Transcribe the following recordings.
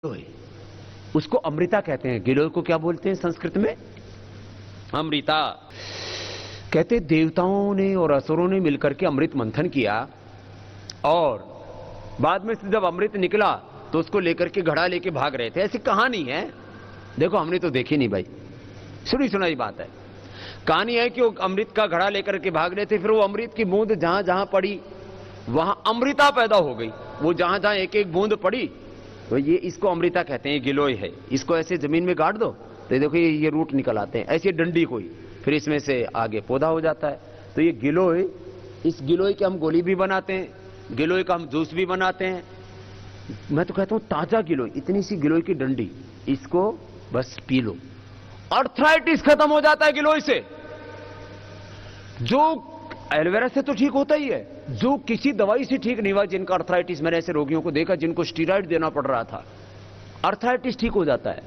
गिलोय, उसको अमृता कहते हैं। गिलोय को क्या बोलते हैं संस्कृत में? अमृता। कहते देवताओं ने और असुरों ने मिलकर के अमृत मंथन किया और बाद में जब अमृत निकला तो उसको लेकर के घड़ा लेके भाग रहे थे। ऐसी कहानी है, देखो हमने तो देखी नहीं भाई, सुनी सुनाई बात है। कहानी है कि वो अमृत का घड़ा लेकर के भाग रहे थे, फिर वो अमृत की बूंद जहां जहां पड़ी वहां अमृता पैदा हो गई। वो जहां जहां एक एक बूंद पड़ी तो ये इसको अमृता कहते हैं, गिलोय है। इसको ऐसे जमीन में गाड़ दो तो देखो ये रूट निकल आते हैं, ऐसी डंडी कोई, फिर इसमें से आगे पौधा हो जाता है। तो ये गिलोय, इस गिलोय के हम गोली भी बनाते हैं, गिलोय का हम जूस भी बनाते हैं। मैं तो कहता हूं ताजा गिलोय, इतनी सी गिलोय की डंडी, इसको बस पी लो, अर्थराइटिस खत्म हो जाता है गिलोय से। जो एलोवेरा से तो ठीक होता ही है, जो किसी दवाई से ठीक नहीं हुआ, जिनका अर्थराइटिस, मैंने ऐसे रोगियों को देखा जिनको स्टीरॉइड देना पड़ रहा था, अर्थराइटिस ठीक हो जाता है,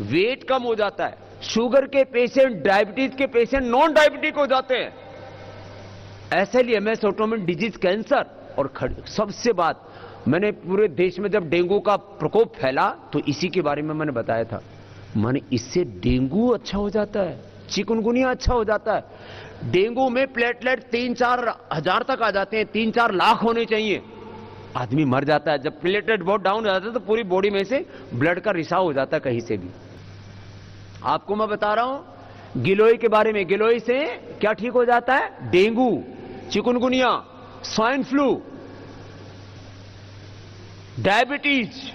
वेट कम हो जाता है। शुगर के पेशेंट, डायबिटीज के पेशेंट नॉन डायबिटिक हो जाते हैं। एसएलईएमएस, ऑटोइम्यून डिजीज, कैंसर। और सबसे बात, मैंने पूरे देश में जब डेंगू का प्रकोप फैला तो इसी के बारे में मैंने बताया था। माने इससे डेंगू अच्छा हो जाता है, चिकनगुनिया अच्छा हो जाता है। डेंगू में प्लेटलेट 3-4 हजार तक आ जाते हैं, 3-4 लाख होने चाहिए। आदमी मर जाता है जब प्लेटलेट बहुत डाउन हो जाता है, तो पूरी बॉडी में से ब्लड का रिसाव हो जाता है कहीं से भी। आपको मैं बता रहा हूं गिलोय के बारे में। गिलोय से क्या ठीक हो जाता है? Dengue, chikungunya, swine flu, diabetes,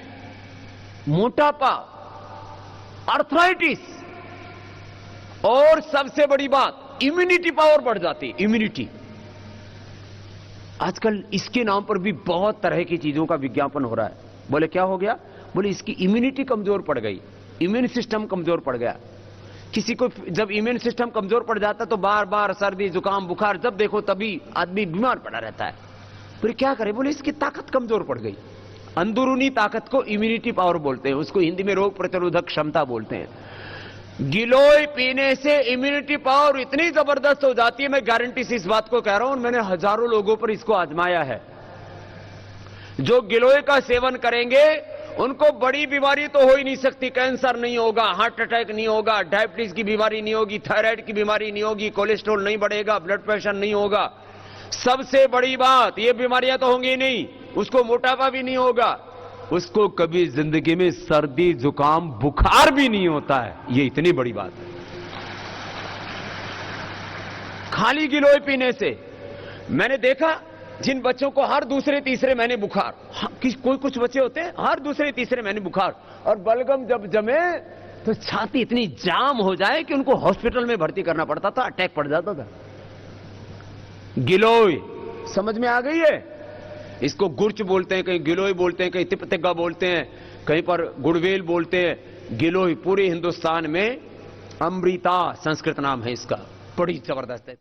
मोटापा, अर्थराइटिस, और सबसे बड़ी बात इम्यूनिटी पावर बढ़ जाती। इम्यूनिटी, आजकल इसके नाम पर भी बहुत तरह की चीजों का विज्ञापन हो रहा है। बोले क्या हो गया? बोले इसकी इम्यूनिटी कमजोर पड़ गई, इम्यून सिस्टम कमजोर पड़ गया। किसी को जब इम्यून सिस्टम कमजोर पड़ जाता तो बार बार सर्दी, जुकाम, बुखार, जब देखो तभी आदमी बीमार पड़ा रहता है। फिर क्या करे? बोले इसकी ताकत कमजोर पड़ गई। अंदरूनी ताकत को इम्यूनिटी पावर बोलते हैं, उसको हिंदी में रोग प्रतिरोधक क्षमता बोलते हैं। गिलोय पीने से इम्यूनिटी पावर इतनी जबरदस्त हो जाती है, मैं गारंटी से इस बात को कह रहा हूं, मैंने हजारों लोगों पर इसको आजमाया है। जो गिलोय का सेवन करेंगे उनको बड़ी बीमारी तो हो ही नहीं सकती, कैंसर नहीं होगा, हार्ट अटैक नहीं होगा, डायबिटीज की बीमारी नहीं होगी, थायराइड की बीमारी नहीं होगी, कोलेस्ट्रॉल नहीं बढ़ेगा, ब्लड प्रेशर नहीं होगा। सबसे बड़ी बात, ये बीमारियां तो होंगी नहीं, उसको मोटापा भी नहीं होगा, उसको कभी जिंदगी में सर्दी, जुकाम, बुखार भी नहीं होता है। ये इतनी बड़ी बात है खाली गिलोय पीने से। मैंने देखा जिन बच्चों को हर दूसरे तीसरे महीने बुखार, कोई कुछ बच्चे होते हैं हर दूसरे तीसरे महीने बुखार, और बलगम जब जमे तो छाती इतनी जाम हो जाए कि उनको हॉस्पिटल में भर्ती करना पड़ता था, अटैक पड़ जाता था। गिलोय समझ में आ गई है? इसको गुर्च बोलते हैं, कहीं गिलोय बोलते हैं, कहीं तिपतिग्गा बोलते हैं, कहीं पर गुड़वेल बोलते हैं। गिलोय पूरे हिंदुस्तान में अमृता संस्कृत नाम है इसका, बड़ी जबरदस्त है।